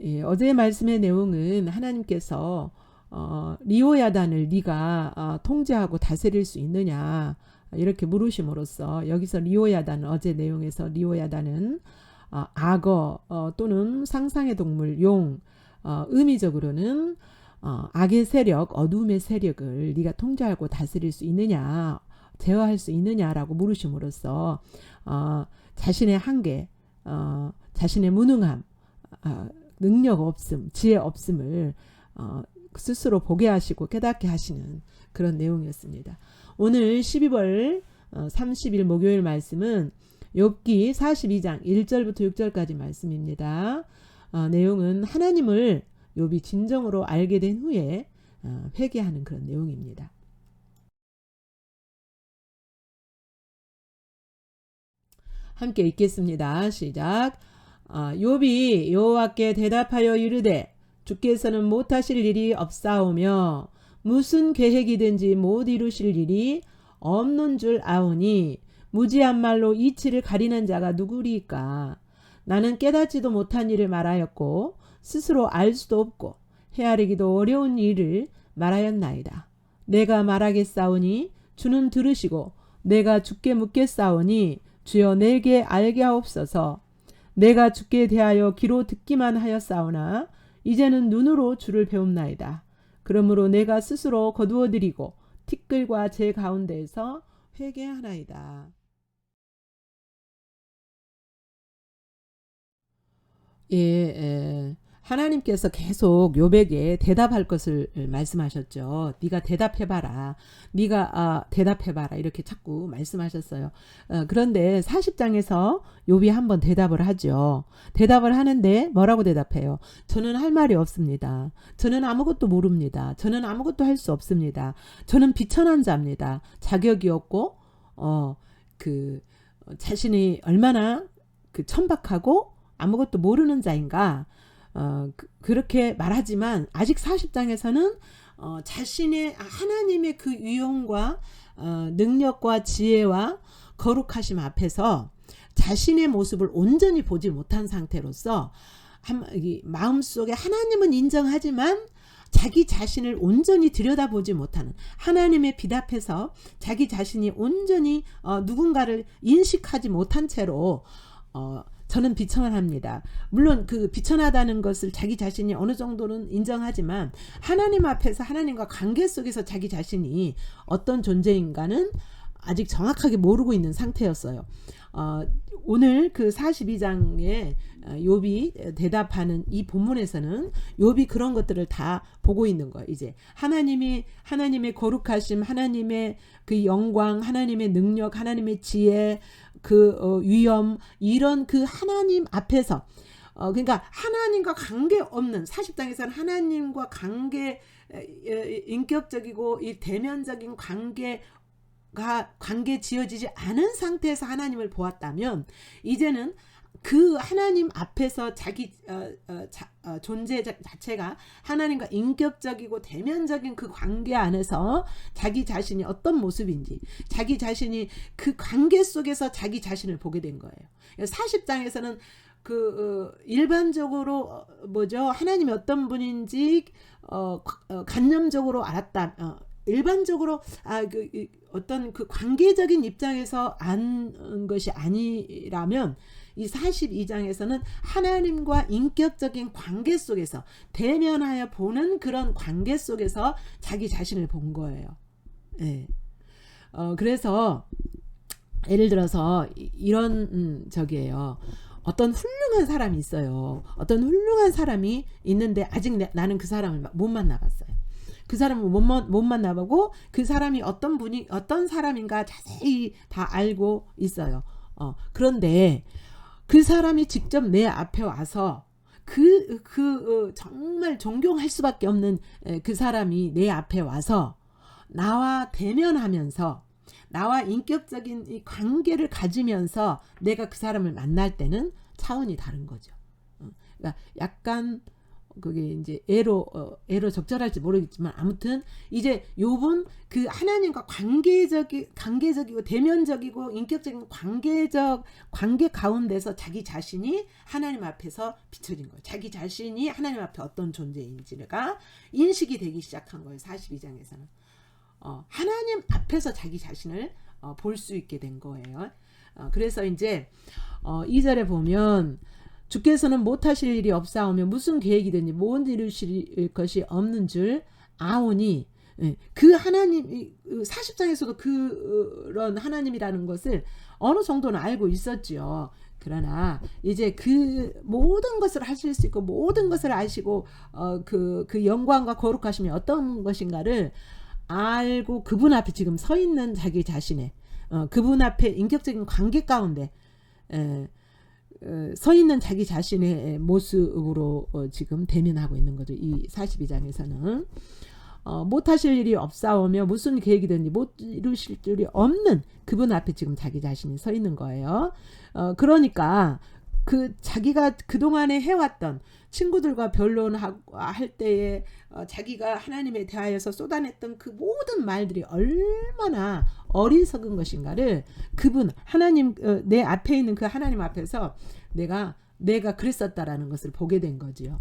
예, 어제의 말씀의 내용은 하나님께서 리오야단을 네가 통제하고 다스릴 수 있느냐 이렇게 물으심으로써 여기서 리오야단 어제 내용에서 리오야단은 악어 또는 상상의 동물 용 의미적으로는 악의 세력 어둠의 세력을 네가 통제하고 다스릴 수 있느냐 제어할 수 있느냐라고 물으심으로써 자신의 한계 자신의 무능함 능력 없음 지혜 없음을 스스로 보게 하시고 깨닫게 하시는 그런 내용이었습니다. 오늘 12월 30일 목요일 말씀은 욥기 42장 1절부터 6절까지 말씀입니다. 내용은 하나님을 욥이 진정으로 알게 된 후에 회개하는 그런 내용입니다. 함께 읽겠습니다. 시작. 욥이 여호와께 대답하여 이르되 주께서는 못하실 일이 없사오며 무슨 계획이든지 못 이루실 일이 없는 줄 아오니 무지한 말로 이치를 가리는 자가 누구리까. 나는 깨닫지도 못한 일을 말하였고 스스로 알 수도 없고 헤아리기도 어려운 일을 말하였나이다. 내가 말하겠사오니 주는 들으시고 내가 주께 묻겠사오니 주여 내게 알게 하옵소서. 내가 주께 대하여 귀로 듣기만 하였사오나 이제는 눈으로 주를 배움나이다. 그러므로 내가 스스로 거두어드리고 티끌과 제 가운데에서 회개하나이다. 예, 하나님께서 계속 욥에게 대답할 것을 말씀하셨죠. 네가 대답해봐라. 네가 대답해봐라. 이렇게 자꾸 말씀하셨어요. 그런데 40장에서 욥이 한번 대답을 하죠. 대답을 하는데 뭐라고 대답해요? 저는 할 말이 없습니다. 저는 아무것도 모릅니다. 저는 아무것도 할 수 없습니다. 저는 비천한 자입니다. 자격이 없고 자신이 얼마나 천박하고 아무것도 모르는 자인가 그렇게 말하지만 아직 40장에서는 자신의 하나님의 그 위엄과 능력과 지혜와 거룩하심 앞에서 자신의 모습을 온전히 보지 못한 상태로서 마음속에 하나님은 인정하지만 자기 자신을 온전히 들여다보지 못하는 하나님의 빛 앞에서 자기 자신이 온전히 누군가를 인식하지 못한 채로 저는 비천합니다. 물론 그 비천하다는 것을 자기 자신이 어느 정도는 인정하지만 하나님 앞에서 하나님과 관계 속에서 자기 자신이 어떤 존재인가는 아직 정확하게 모르고 있는 상태였어요. 오늘 그 42장에 욥이 대답하는 이 본문에서는 욥이 그런 것들을 다 보고 있는 거예요. 이제 하나님의 거룩하심, 하나님의 그 영광, 하나님의 능력, 하나님의 지혜, 위엄 이런 그 하나님 앞에서 그러니까 하나님과 관계 없는 40장에서는 하나님과 관계 인격적이고 이 대면적인 관계 지어지지 않은 상태에서 하나님을 보았다면 이제는 그 하나님 앞에서 자기 존재 자체가 하나님과 인격적이고 대면적인 그 관계 안에서 자기 자신이 어떤 모습인지 자기 자신이 그 관계 속에서 자기 자신을 보게 된 거예요. 40장에서는 일반적으로 하나님이 어떤 분인지 간념적으로 알았다. 일반적으로 어떤 그 관계적인 입장에서 안 것이 아니라면 이 42장에서는 하나님과 인격적인 관계 속에서 대면하여 보는 그런 관계 속에서 자기 자신을 본 거예요. 네. 그래서 예를 들어서 이런 적이에요. 어떤 훌륭한 사람이 있어요. 어떤 훌륭한 사람이 있는데 아직 나는 그 사람을 못 만나봤어요. 그 사람을 못 만나보고 그 사람이 어떤 사람인가 자세히 다 알고 있어요. 그런데 그 사람이 직접 내 앞에 와서 정말 존경할 수밖에 없는 그 사람이 내 앞에 와서 나와 대면하면서 나와 인격적인 이 관계를 가지면서 내가 그 사람을 만날 때는 차원이 다른 거죠. 그러니까 약간 그게 이제 애로 적절할지 모르겠지만 아무튼 이제 욥은 그 하나님과 관계적이고 대면적이고 인격적인 관계 가운데서 자기 자신이 하나님 앞에서 비춰진 거예요. 자기 자신이 하나님 앞에 어떤 존재인지가 인식이 되기 시작한 거예요. 42장에서는 하나님 앞에서 자기 자신을 볼 수 있게 된 거예요. 그래서 이제 2절에 보면 주께서는 못하실 일이 없사오며 무슨 계획이든지 못 이루실 것이 없는 줄 아오니, 그 하나님 40장에서도 그런 하나님이라는 것을 어느 정도는 알고 있었지요. 그러나 이제 그 모든 것을 하실 수 있고 모든 것을 아시고 그 영광과 거룩하심이 어떤 것인가를 알고 그분 앞에 지금 서 있는 자기 자신의 그분 앞에 인격적인 관계 가운데 서 있는 자기 자신의 모습으로 지금 대면하고 있는 거죠. 이 42장에서는 못하실 일이 없사오며 무슨 계획이든지 못 이루실 줄이 없는 그분 앞에 지금 자기 자신이 서 있는 거예요. 그러니까 그 자기가 그동안에 해왔던 친구들과 변론할 때에 자기가 하나님에 대하여서 쏟아냈던 그 모든 말들이 얼마나 어리석은 것인가를 그분 하나님 내 앞에 있는 그 하나님 앞에서 내가 그랬었다라는 것을 보게 된 거지요.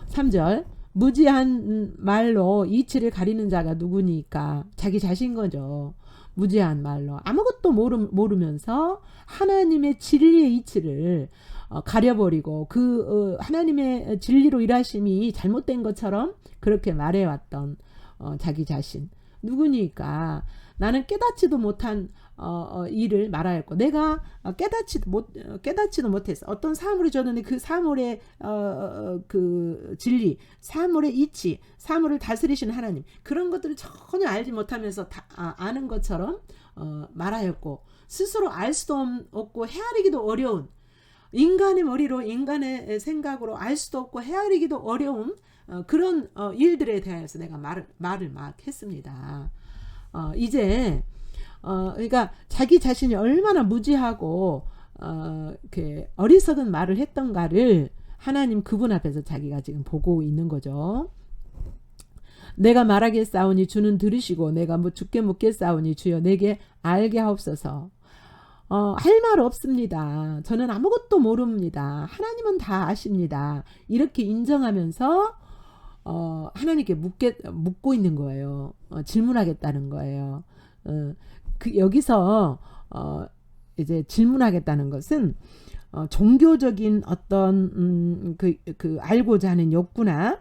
3절 무지한 말로 이치를 가리는 자가 누구니까 자기 자신 거죠. 무지한 말로 아무것도 모르면서 하나님의 진리의 이치를 가려버리고 그 하나님의 진리로 일하심이 잘못된 것처럼 그렇게 말해왔던 자기 자신 누구니까 나는 깨닫지도 못한 일을 말하였고 내가 깨닫지도 못했어. 어떤 사물을 줬는데 그 사물의 그 진리, 사물의 이치, 사물을 다스리시는 하나님 그런 것들을 전혀 알지 못하면서 아는 것처럼 말하였고 스스로 알 수도 없고 헤아리기도 어려운 인간의 머리로 인간의 생각으로 알 수도 없고 헤아리기도 어려운 그런 일들에 대해서 내가 말을 막 했습니다. 이제 그러니까 자기 자신이 얼마나 무지하고 이렇게 어리석은 말을 했던가를 하나님 그분 앞에서 자기가 지금 보고 있는 거죠. 내가 말하겠사오니 주는 들으시고 내가 주께 묻겠사오니 주여 내게 알게 하옵소서. 할 말 없습니다. 저는 아무것도 모릅니다. 하나님은 다 아십니다. 이렇게 인정하면서 하나님께 묻고 있는 거예요. 질문하겠다는 거예요. 여기서 이제 질문하겠다는 것은 종교적인 어떤 그 알고자 하는 욕구나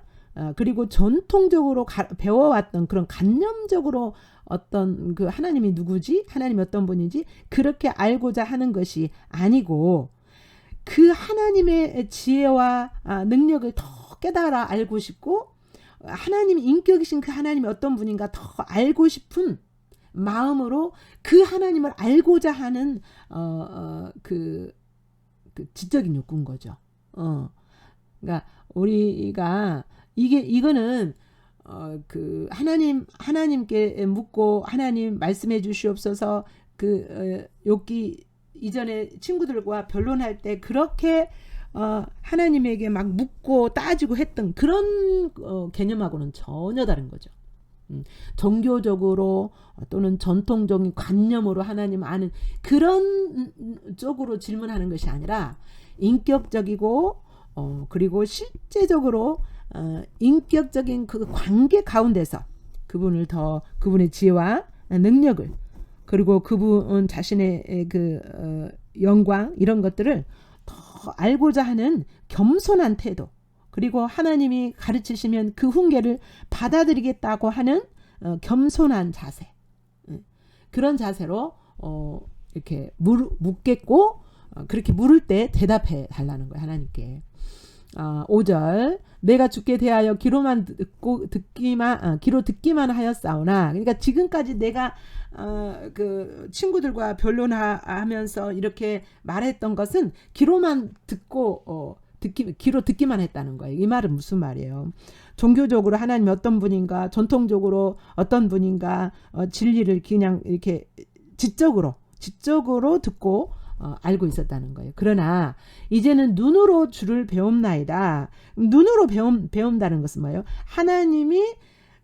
그리고 전통적으로 배워왔던 그런 관념적으로 어떤 그 하나님이 누구지? 하나님이 어떤 분인지 그렇게 알고자 하는 것이 아니고 그 하나님의 지혜와 능력을 더 깨달아 알고 싶고 하나님 인격이신 그 하나님이 어떤 분인가 더 알고 싶은 마음으로 그 하나님을 알고자 하는 그 지적인 욕구인 거죠. 그러니까 우리가 이거는 그 하나님께 묻고 하나님 말씀해 주시옵소서 그 욥기 이전에 친구들과 변론할 때 그렇게 하나님에게 막 묻고 따지고 했던 그런 개념하고는 전혀 다른 거죠. 종교적으로 또는 전통적인 관념으로 하나님 아는 그런 쪽으로 질문하는 것이 아니라 인격적이고 그리고 실제적으로 인격적인 그 관계 가운데서 그분의 지혜와 능력을 그리고 그분 자신의 그 영광 이런 것들을 더 알고자 하는 겸손한 태도 그리고 하나님이 가르치시면 그 훈계를 받아들이겠다고 하는 겸손한 자세 그런 자세로 이렇게 묻겠고 그렇게 물을 때 대답해 달라는 거예요. 하나님께. 5절 내가 주께 대하여 귀로 듣기만 하였사오나 그러니까 지금까지 내가 그 친구들과 변론하면서 이렇게 말했던 것은 귀로만 귀로 듣기만 했다는 거예요. 이 말은 무슨 말이에요? 종교적으로 하나님이 어떤 분인가 전통적으로 어떤 분인가 진리를 그냥 이렇게 지적으로 듣고 알고 있었다는 거예요. 그러나 이제는 눈으로 주를 배움나이다. 눈으로 배운다는 것은 뭐예요? 하나님이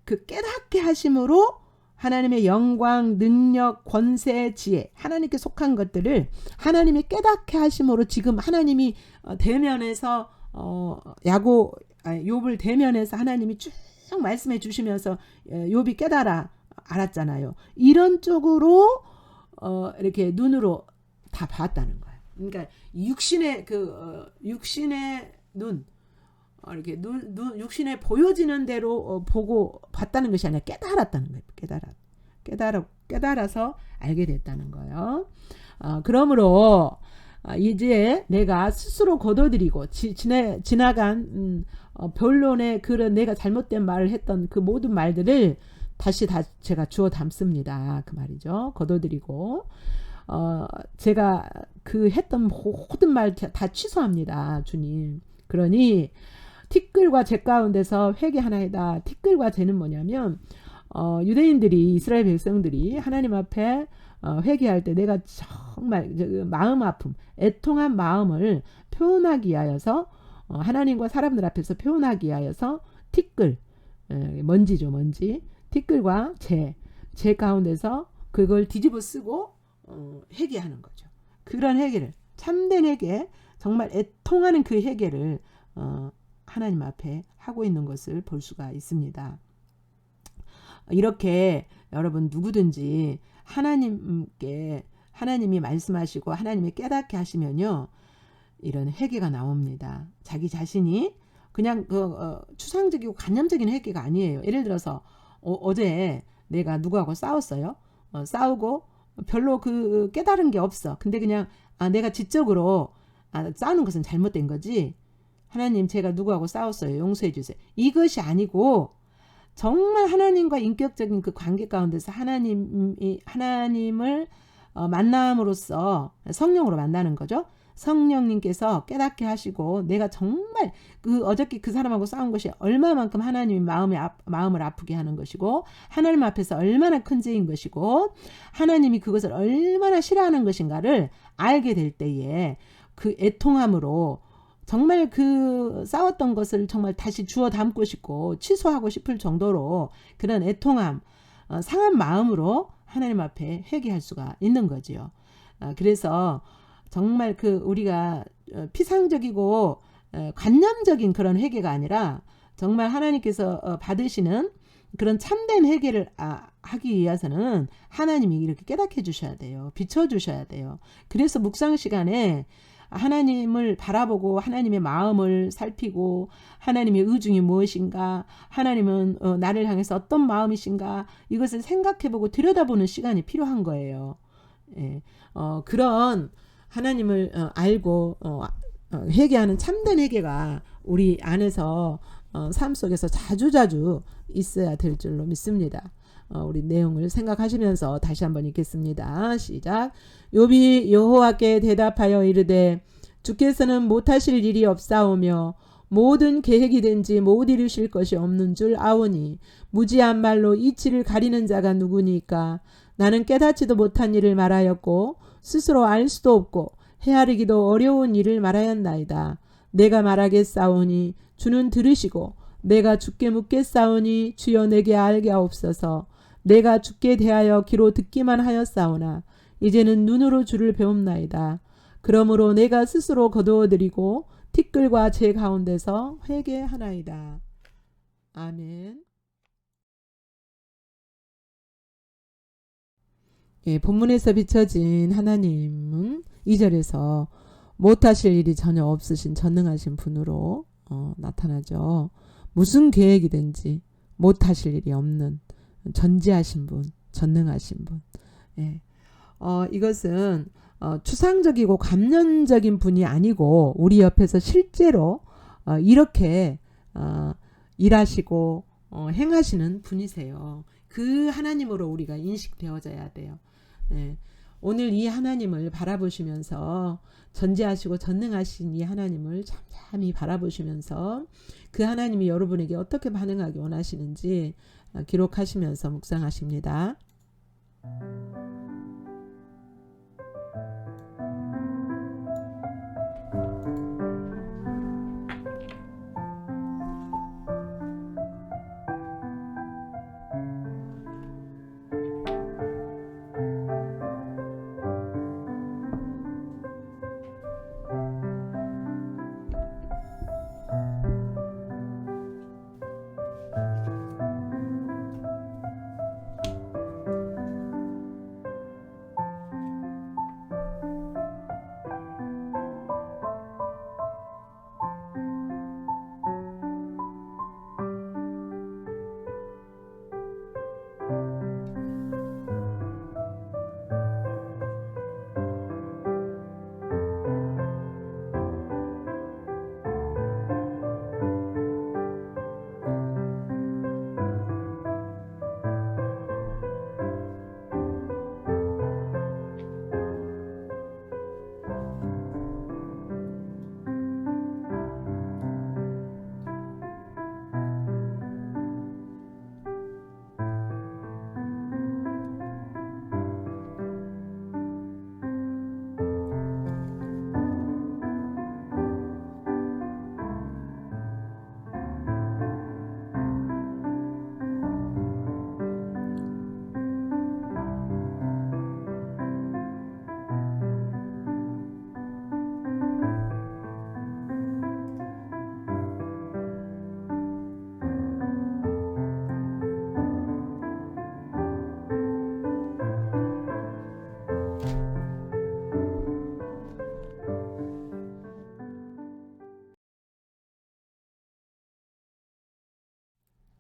그 깨닫게 하심으로 하나님의 영광, 능력, 권세, 지혜, 하나님께 속한 것들을 하나님이 깨닫게 하심으로 지금 하나님이 대면에서 욥을 대면해서 하나님이 쭉 말씀해 주시면서 욥이 깨달아 알았잖아요. 이런 쪽으로 이렇게 눈으로 다 봤다는 거예요. 그러니까 육신의 육신의 눈 이렇게 육신에 보여지는 대로 보고 봤다는 것이 아니라 깨달았다는 거예요. 깨달아서 알게 됐다는 거예요. 그러므로 이제 내가 스스로 거둬들이고 지나간 변론의 그런 내가 잘못된 말을 했던 그 모든 말들을 다시 다 제가 주워 담습니다. 그 말이죠. 거둬들이고 제가 그 했던 모든 말 다 취소합니다. 주님. 그러니 티끌과 재 가운데서 회개하나이다. 티끌과 재는 뭐냐면 유대인들이 이스라엘 백성들이 하나님 앞에 회개할 때 내가 정말 마음 아픔, 애통한 마음을 표현하기 위하여서 하나님과 사람들 앞에서 표현하기 위하여서 티끌, 먼지죠, 먼지. 티끌과 재 가운데서 그걸 뒤집어 쓰고 회개하는 거죠. 그런 회개를 참된 회개, 정말 애통하는 그 회개를 하나님 앞에 하고 있는 것을 볼 수가 있습니다. 이렇게 여러분 누구든지 하나님이 말씀하시고 하나님이 깨닫게 하시면요, 이런 회개가 나옵니다. 자기 자신이 그냥 추상적이고 관념적인 회개가 아니에요. 예를 들어서 어제 내가 누구하고 싸웠어요. 싸우고 별로 깨달은 게 없어. 근데 그냥 내가 지적으로 싸우는 것은 잘못된 거지. 하나님, 제가 누구하고 싸웠어요. 용서해 주세요. 이것이 아니고 정말 하나님과 인격적인 그 관계 가운데서 하나님을 만남으로써 성령으로 만나는 거죠. 성령님께서 깨닫게 하시고 내가 정말 어저께 그 사람하고 싸운 것이 얼마만큼 하나님의 마음을 아프게 하는 것이고 하나님 앞에서 얼마나 큰 죄인 것이고 하나님이 그것을 얼마나 싫어하는 것인가를 알게 될 때에 그 애통함으로 정말 그 싸웠던 것을 정말 다시 주워 담고 싶고 취소하고 싶을 정도로 그런 애통함, 상한 마음으로 하나님 앞에 회개할 수가 있는 거지요. 그래서 정말 우리가 피상적이고 관념적인 그런 회개가 아니라 정말 하나님께서 받으시는 그런 참된 회개를 하기 위해서는 하나님이 이렇게 깨닫게 해주셔야 돼요. 비춰주셔야 돼요. 그래서 묵상 시간에 하나님을 바라보고 하나님의 마음을 살피고 하나님의 의중이 무엇인가, 하나님은 나를 향해서 어떤 마음이신가, 이것을 생각해보고 들여다보는 시간이 필요한 거예요. 예. 그런 하나님을 알고 회개하는 참된 회개가 우리 안에서 삶 속에서 자주자주 있어야 될 줄로 믿습니다. 우리 내용을 생각하시면서 다시 한번 읽겠습니다. 시작. 욥이 여호와께 대답하여 이르되 주께서는 못하실 일이 없사오며 모든 계획이 된지 못 이루실 것이 없는 줄 아오니 무지한 말로 이치를 가리는 자가 누구니까. 나는 깨닫지도 못한 일을 말하였고 스스로 알 수도 없고 헤아리기도 어려운 일을 말하였나이다. 내가 말하겠사오니 주는 들으시고 내가 주께 묻겠사오니 주여 내게 알게 하옵소서. 내가 주께 대하여 귀로 듣기만 하였사오나 이제는 눈으로 주를 배움나이다. 그러므로 내가 스스로 거두어드리고 티끌과 재 가운데서 회개하나이다. 아멘. 예, 본문에서 비춰진 하나님은 2절에서 못하실 일이 전혀 없으신 전능하신 분으로 나타나죠. 무슨 계획이든지 못하실 일이 없는 전지하신 분, 전능하신 분. 예. 이것은 추상적이고 감년적인 분이 아니고 우리 옆에서 실제로 이렇게 일하시고 행하시는 분이세요. 그 하나님으로 우리가 인식되어져야 돼요. 예. 오늘 이 하나님을 바라보시면서 전지하시고 전능하신 이 하나님을 잠잠히 바라보시면서 그 하나님이 여러분에게 어떻게 반응하기 원하시는지 기록하시면서 묵상하십니다.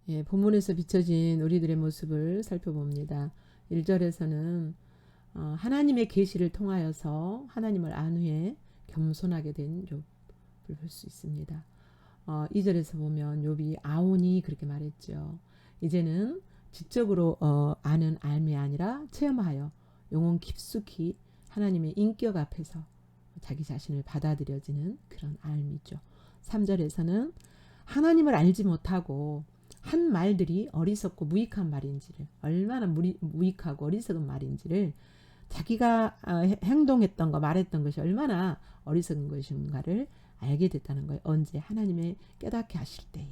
예, 본문에서 비춰진 우리들의 모습을 살펴봅니다. 1절에서는 하나님의 계시를 통하여서 하나님을 안 후에 겸손하게 된 욥을 볼 수 있습니다. 2절에서 보면 욥이 아오니 그렇게 말했죠. 이제는 지적으로 아는 알미 아니라 체험하여 영혼 깊숙이 하나님의 인격 앞에서 자기 자신을 받아들여지는 그런 알미죠. 3절에서는 하나님을 알지 못하고 한 말들이 어리석고 무익한 말인지를, 얼마나 무익하고 어리석은 말인지를, 자기가 행동했던 거 말했던 것이 얼마나 어리석은 것인가를 알게 됐다는 거예요. 언제? 하나님의 깨닫게 하실 때에.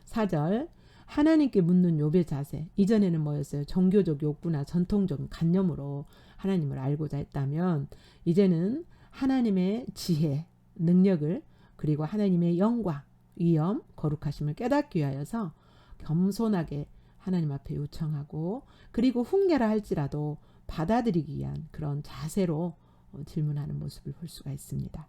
4절 하나님께 묻는 욥의 자세. 이전에는 뭐였어요? 종교적 욕구나 전통적 관념으로 하나님을 알고자 했다면 이제는 하나님의 지혜, 능력을, 그리고 하나님의 영광, 위엄, 거룩하심을 깨닫기 위하여서 겸손하게 하나님 앞에 요청하고, 그리고 훈계라 할지라도 받아들이기 위한 그런 자세로 질문하는 모습을 볼 수가 있습니다.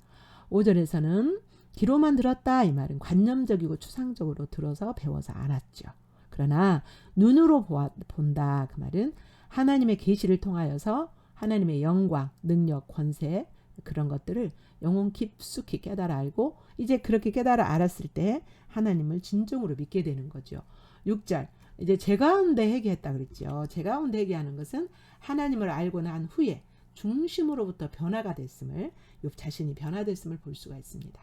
5절에서는 귀로만 들었다, 이 말은 관념적이고 추상적으로 들어서 배워서 알았죠. 그러나 눈으로 본다, 그 말은 하나님의 계시를 통하여서 하나님의 영광, 능력, 권세, 그런 것들을 영혼 깊숙이 깨달아 알고, 이제 그렇게 깨달아 알았을 때 하나님을 진정으로 믿게 되는 거죠. 6절 이제 제 가운데 회개했다 그랬죠. 제 가운데 회개하는 것은 하나님을 알고 난 후에 중심으로부터 변화가 됐음을, 욥 자신이 변화됐음을 볼 수가 있습니다.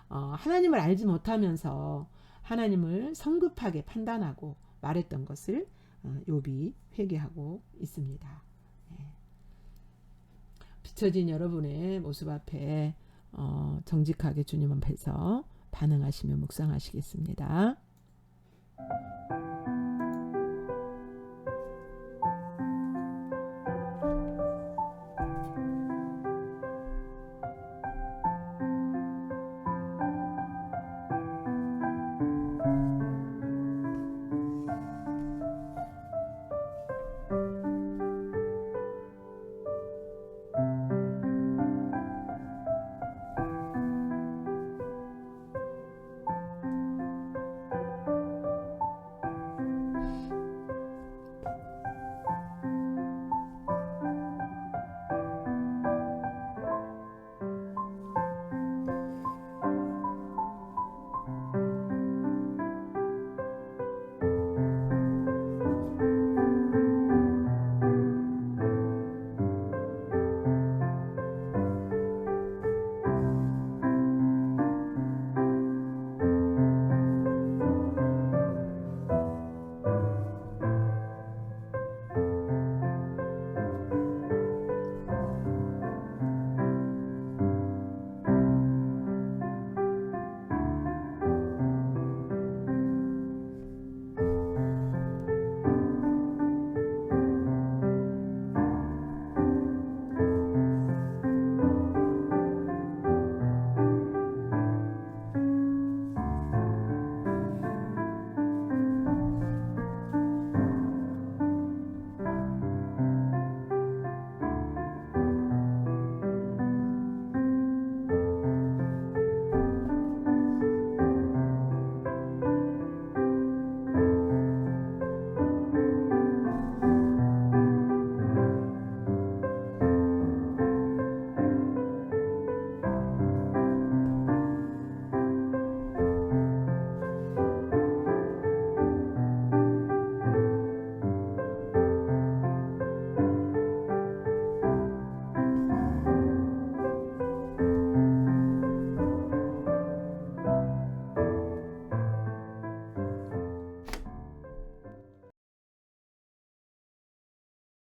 하나님을 알지 못하면서 하나님을 성급하게 판단하고 말했던 것을 욥이 회개하고 있습니다. 비춰진 여러분의 모습 앞에 정직하게 주님 앞에서 반응하시며 묵상하시겠습니다.